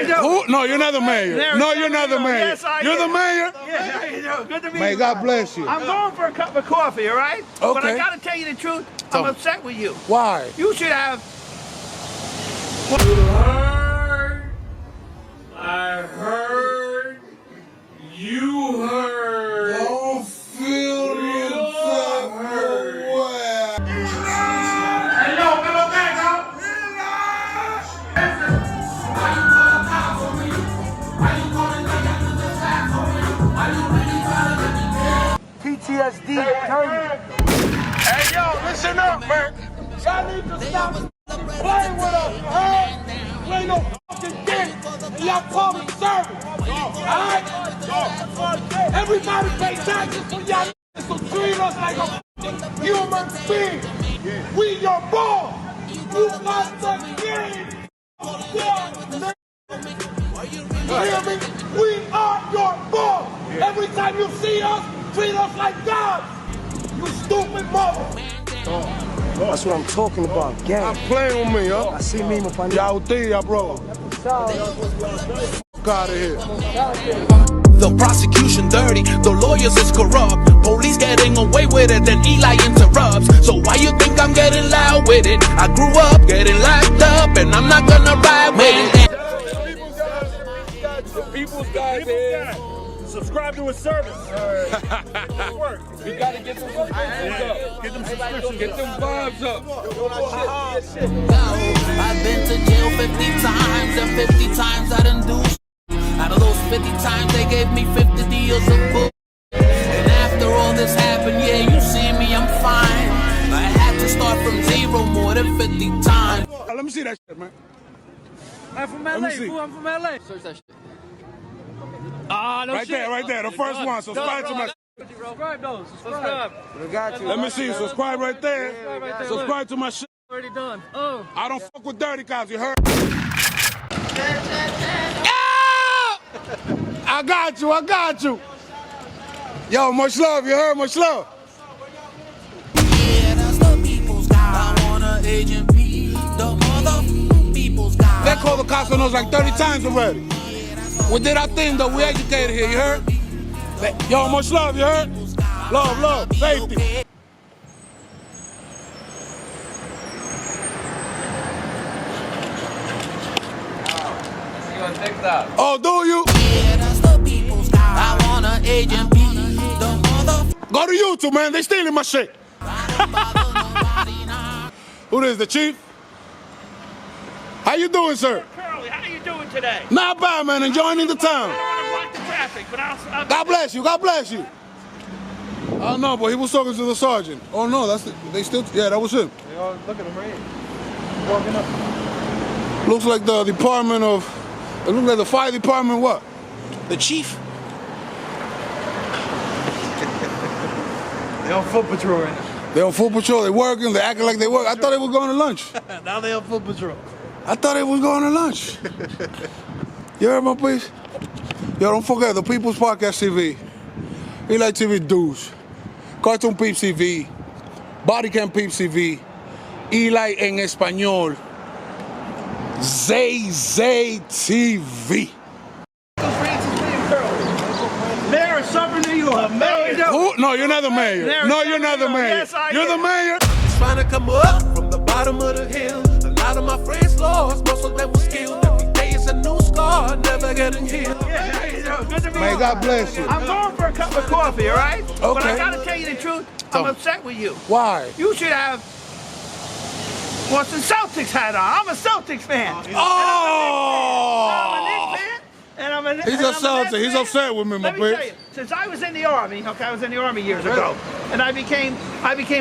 Who? No, you're not the mayor. No, you're not the mayor. Yes, I You're the mayor? Yeah, how you doing? Good to meet you. May God bless you. I'm going for a cup of coffee, all right? Okay. But I gotta tell you the truth, I'm upset with you. Why? You should have... You heard, I heard, you heard. Don't feel the heard. Hey, yo, middle back, PTSD, dirty. Hey, yo, listen up, man. Y'all need to stop playing with us, huh? Play no fucking game, and y'all call me service. Alright? Everybody pay taxes for y'all, so treat us like a fucking human being. We your boss. You got the game. You hear me? We are your boss. Every time you see us, treat us like gods. You stupid mother. That's what I'm talking about, gang. I'm playing with me, huh? Así mismo, pan. Ya usted, ya, bro. Fuck out of here. The prosecution dirty, the lawyers is corrupt. Police getting away with it, then Eli interrupts. So why you think I'm getting loud with it? I grew up getting locked up, and I'm not gonna ride with it. The people's guys here. Subscribe to his service. Work. We gotta get them vibes up. Get them subscriptions. Get them vibes up. I've been to jail 50 times, and 50 times I done do. Out of those 50 times, they gave me 50 deals of book. And after all this happened, yeah, you see me, I'm fine. I had to start from zero more than 50 times. Let me see that shit, man. I'm from LA, fool. I'm from LA. Search that shit. No Right shit. there, right there. The first one. Subscribe to my. Subscribe those. Subscribe. We got you. Let me see. Subscribe right there. Subscribe to my shit. Already done. Oh. I don't fuck with dirty cops. You heard? I got you. I got you. Yo, much love. You heard? Much love. Yeah, that's the people's guy. I want an agent P, the other people's guy. They called the cops on us like 30 times already. We did our thing though. We educated here. You heard? Yo, much love. You heard? Love, love, safety. Oh, do you? Yeah, that's the people's guy. I want an agent P, the other. Go to YouTube, man. They stealing my shit. Who is the chief? How you doing, sir? Curly, how you doing today? Not bad, man. Enjoying the I town. don't want to block the traffic, but I'll God bless you. God bless you. Oh no, but he was talking to the sergeant. Oh no, they still. Yeah, that was him. Look at him right here. Walking up. Looks like the department of. It looks like the fire department. What? The chief. They on foot patrol right now. They on full patrol. They working. They acting like they work. I thought they were going to lunch. Now they on foot patrol. I thought they was going to lunch. You heard my please? Yo, don't forget the People's Podcast TV, Eli TV Dudes, Cartoon Peeps TV, Bodycam Peeps TV, Eli en Español, ZZ TV. Mayor of Suffern, New York. Who? No, you're not the mayor. No, you're not the mayor. Yes, I You're the am. mayor. Trying to come up from the bottom of the hill. A lot of my friends lost, most of them were skilled. Every day is a new scar, never getting healed. Yeah, how you doing? Good to meet May you. God bless you. I'm going for a cup of coffee, all right? But I Okay. gotta tell you the truth, I'm upset with you. Why? You should have Boston Celtics hat on. I'm a Celtics fan. I'm a Knicks fan. And I'm a He's and I'm upset. Nets He's fan. upset with me, my Let me tell bitch. you, since I was in the Army, okay, I was in the Army years ago, and I became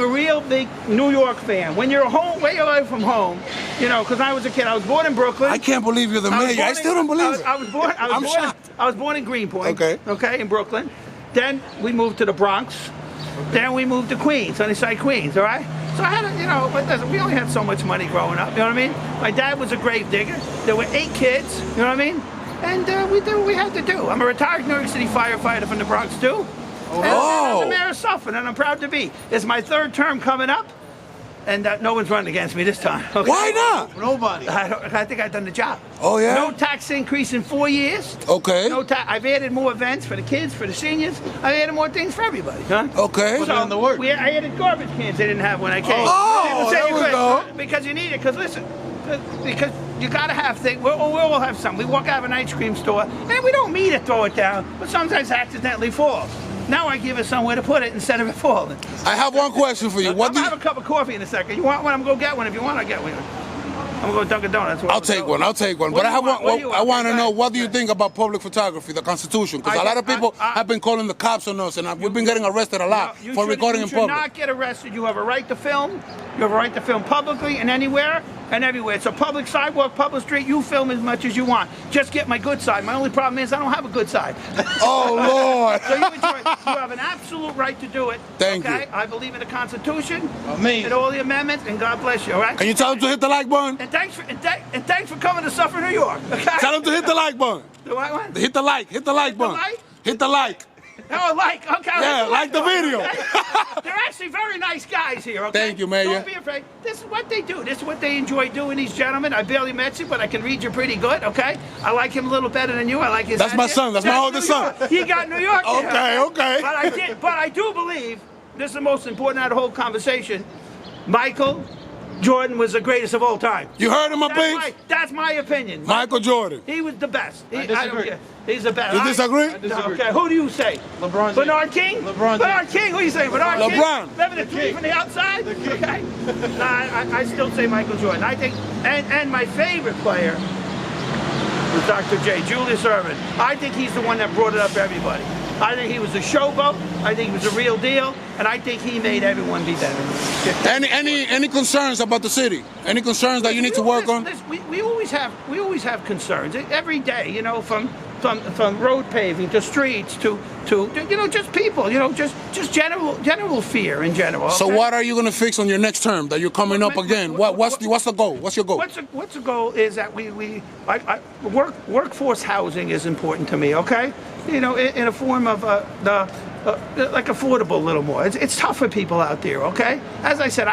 a real big New York fan. When you're home, way away from home, you know, because I was a kid. I was born in Brooklyn. I can't believe you're the mayor. I still don't believe it. I was born. I'm shocked. I was born in Greenpoint. Okay. Okay, in Brooklyn. Then we moved to the Bronx. Then we moved to Queens, Sunnyside, Queens. All right. So I had, but we only had so much money growing up. You know what I mean? My dad was a grave digger. There were 8 kids. You know what I mean? And we did what we had to do. I'm a retired New York City firefighter from the Bronx too. And I'm the mayor of Suffern, and I'm proud to be. It's my 3rd term coming up. And no one's running against me this time. Okay? Why not? Nobody. I think I've done the job. Oh, yeah? No tax increase in 4 years. Okay. No I've added more events for the kids, for the seniors. I've added more things for everybody. Huh? Okay. Put it in the work. I added garbage cans they didn't have when I came. Oh, They there we quit. go. Because you need it. Because listen, because you got to have things. We'll all have some. We walk out of an ice cream store, and we don't mean to throw it down, but sometimes it accidentally falls. Now I give it somewhere to put it instead of it falling. I have one question for you. I'm gonna have a cup of coffee in a second. You want one? I'm gonna go get one. If you want, I'll get one. I'm gonna go to Dunkin' Donuts. I'll take one. I'll take one. What But do I have you want? What do you one. I want? want to Okay, know, go ahead. what do you think about public photography, the Constitution? Because a lot of people have been calling the cops on us, and we've been getting arrested a lot for recording in public. You should not get arrested. You have a right to film. You have a right to film publicly and anywhere and everywhere. It's a public sidewalk, public street. You film as much as you want. Just get my good side. My only problem is I don't have a good side. Oh, Lord. So you enjoy it. You have an absolute right to do it. Thank you. I believe in the Constitution Amazing. and all the amendments, and God bless you, all right? Can you tell them to hit the like button? And thanks for coming to Suffern, New York. Okay? Tell them to hit the like button. Do I want? Hit the like button. like? Hit the like. Oh, okay. Yeah, like the video. Okay? They're actually very nice guys here, okay? Thank you, Mayor. Don't be afraid. This is what they do. This is what they enjoy doing, these gentlemen. I barely met you, but I can read you pretty good, okay? I like him a little better than you. I like his That's my accent. son. That's my oldest New son. York. He got New York. Okay, okay. But I do believe, this is the most important out of the whole conversation, Michael Jordan was the greatest of all time. You heard him, my peeps? That's my opinion. Michael Jordan. He was the best. I disagree. don't care. He's the best. You disagree? I disagree. Okay, who do you say? LeBron James. Bernard King? LeBron James. Bernard King, who do you say? Bernard King? LeBron. Living the three from the outside? Okay. No, I still say Michael Jordan. I think, and my favorite player was Dr. J, Julius Erving. I think he's the one that brought it up to everybody. I think he was a showboat. I think he was a real deal, and I think he made everyone be better. Any concerns about the city? Any concerns that you need to work on? We always have concerns every day. You know, from road paving to streets to you know, just people. You know, just general fear in general. So okay? what are you going to fix on your next term that you're coming up again? What's the goal? What's your goal? What's the goal is that workforce housing is important to me. Okay, you know, in a form of like affordable a little more. It's tough for people out there, okay? As I said,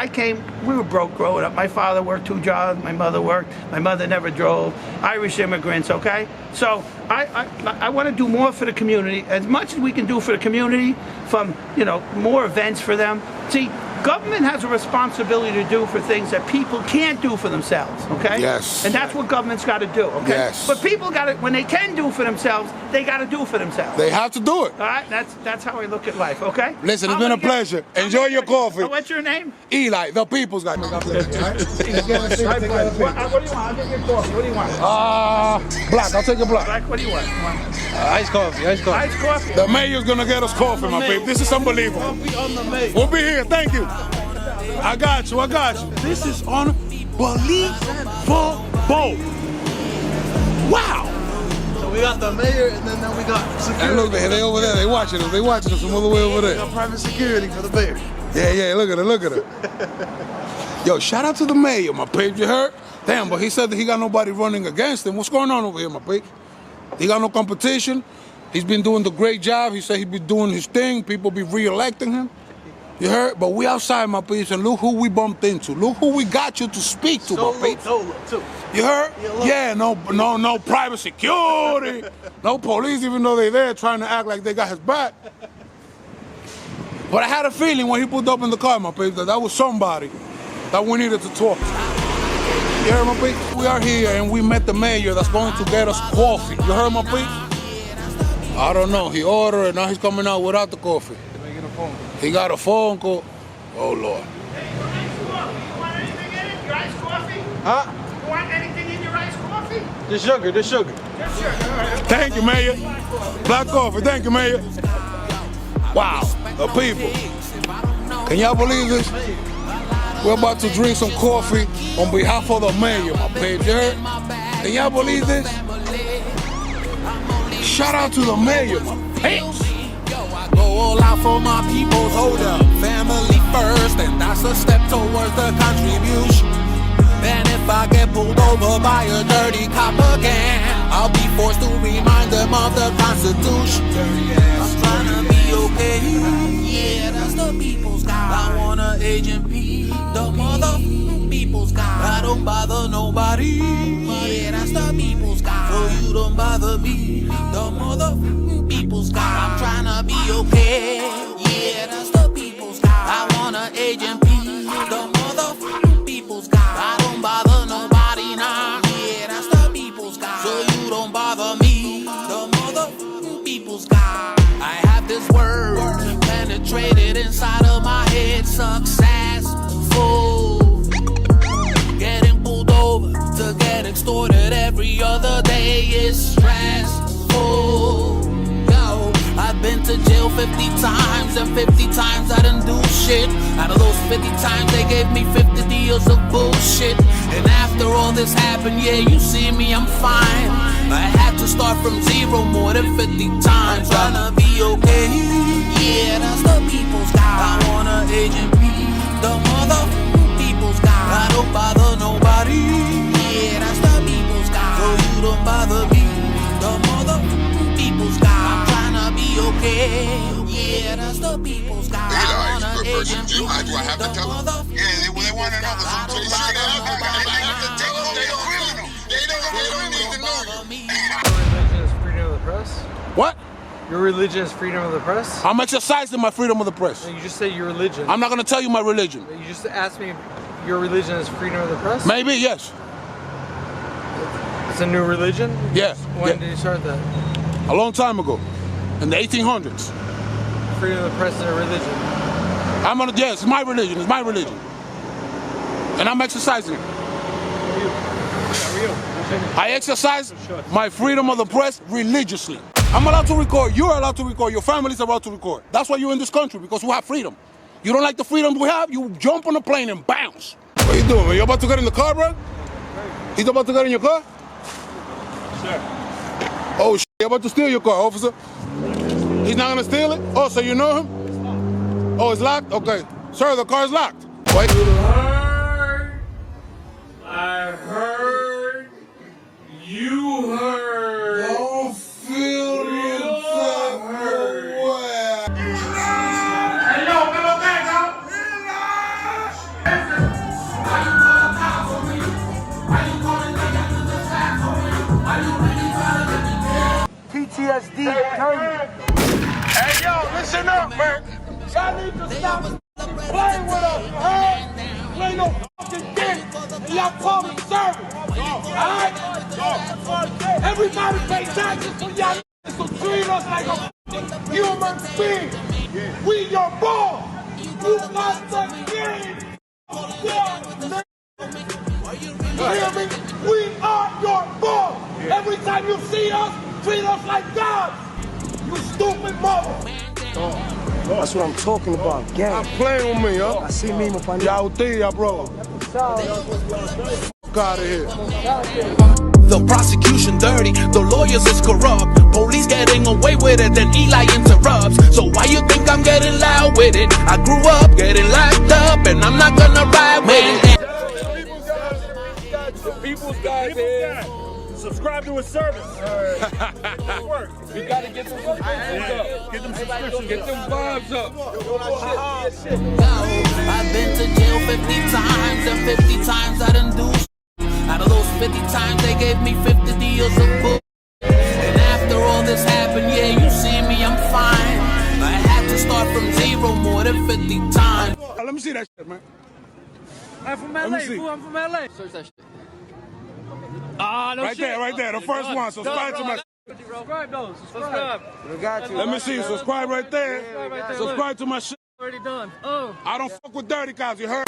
we were broke growing up. My father worked 2 jobs, my mother worked, my mother never drove, Irish immigrants, okay? So I want to do more for the community, as much as we can do for the community, from, you know, more events for them. See, government has a responsibility to do for things that people can't do for themselves, okay? Yes. And that's what government's got to do, okay? Yes. But people got to, when they can do for themselves, they got to do for themselves. They have to do it. All right, that's how I look at life, okay? Listen, it's been a pleasure. Enjoy your coffee. What's your name? Eli, the people's guy. What do you want? I'll get your coffee. What do you want? Black. I'll take a black. Black, what do you want? Iced coffee. Iced coffee? The mayor's gonna get us coffee, my baby. This is unbelievable. We'll be here. Thank you. I got you. This is unbelievable. Wow. So we got the mayor, and then we got security. And look, they over there. They watching us. From all the way over We there. got private security for the mayor. Yeah. Look at her. Yo, shout out to the mayor, my peep. You heard? Damn, but he said that he got nobody running against him. What's going on over here, my peep? He got no competition. He's been doing the great job. He said he'd be doing his thing. People be re-electing him. You heard? But we outside, my peeps, and look who we bumped into. Look who we got you to speak to, my peeps. Solo, too. You heard? Yeah, no private security, no police, even though they're there trying to act like they got his back. But I had a feeling when he pulled up in the car, my peeps, that was somebody that we needed to talk to. You heard, my peeps? We are here and we met the mayor that's going to get us coffee. You heard, my peeps? I don't know. He ordered it. Now he's coming out without the coffee. He got a phone call. Oh, Lord. Hey, your iced coffee. You want anything in it? Your iced coffee? Huh? You want anything in your iced coffee? The sugar. Just sugar. All right. Thank you, Mayor. Black coffee. Thank you, Mayor. Wow, the people. Can y'all believe this? We're about to drink some coffee on behalf of the mayor, my page. You heard? Can y'all believe this? Shout out to the mayor, my page. Go all out for my people's hold up. Family first, and that's a step towards the contribution. And if I get pulled over by a dirty cop again, I'll be forced to remind them of the Constitution. I'm trying to be be okay. Yeah, that's the people's God. I want an Agent P, the mother people's God. I don't bother nobody. Yeah, that's the people's God. So you don't bother me, the mother people's God. I'm tryna be okay. Yeah, that's the people's God. I want an Agent P, the mother people's God. I don't bother nobody now. Yeah, that's the people's God. So you don't bother me, the mother people's God. I have this word penetrated inside of my head. Successful. Getting pulled over to get extorted every other day is stressful. Yo, I've been to jail 50 times, and 50 times I done do shit. Out of those 50 times, they gave me 50 deals of bullshit. And after all this happened, yeah, you see me, I'm fine. I had to start from zero more than 50 times. Tryna be okay. Yeah, that's the people's God. I want an Agent P, the mother people's God. I don't bother nobody. Yeah, that's the people's God. So you don't bother me, the mother people's God. I'm tryna be okay. Yeah, that's the people's God. I want an Agent P, Do I have to tell them? Yeah, they want to know. I don't bother nobody. I have to tell them. They don't really know. They don't need to know you. Your religion is freedom of the press? What? Your religion is freedom of the press? I'm exercising my freedom of the press. You just say your religion. I'm not going to tell you my religion. You just asked me if your religion is freedom of the press? Maybe, yes. It's a new religion? Yeah. When did you start that? A long time ago. In the 1800s. Freedom of the press is a religion. Yes, it's my religion. It's my religion. And I'm exercising it. I exercise my freedom of the press religiously. I'm allowed to record. You're allowed to record. Your family's allowed to record. That's why you're in this country, because we have freedom. You don't like the freedom we have, you jump on a plane and bounce. What are you doing, man? You about to get in the car, bro? He's about to get in your car? Sir. Oh, shit. He's about to steal your car, officer. He's not gonna steal it? Oh, so you know him? Oh, it's locked? Okay. Sir, the car's locked. Wait. I heard. You heard. Don't feel the Hey, yo, middle back, PTSD, Hey, yo, listen up, man. Y'all need to stop playing with us, you heard? Play no fucking game, and y'all call me service. Alright? Everybody pay taxes for y'all, so treat us like a fucking human being. We your boss. You got the game. You hear me? We are your boss. Every time you see us, treat us like gods. You stupid mother. That's what I'm talking about, gang. I'm playing with me, yo. I see me, my friend. Y'all think, bro. Fuck out of here. The prosecution dirty, the lawyers is corrupt. Police getting away with it, then Eli interrupts. So why you think I'm getting loud with it? I grew up getting locked up, and I'm not gonna ride with it. The people's guys here. Subscribe to his service. Work. We gotta get them subscriptions up. Get them subscriptions. Get them vibes up. I've been to jail 50 times, and 50 times I done do. Out of those 50 times, they gave me 50 deals of book. And after all this happened, yeah, you see me, I'm fine. I had to start from zero more than 50 times. Let me see that shit, man. I'm from LA, fool. I'm from LA. Search that shit. No right shit. Right there, the first one. Subscribe to my Subscribe, though. Subscribe. We got you. Let me see. Subscribe right there. Subscribe right there. Subscribe to my shit. Already done. I don't fuck with dirty cops, you heard?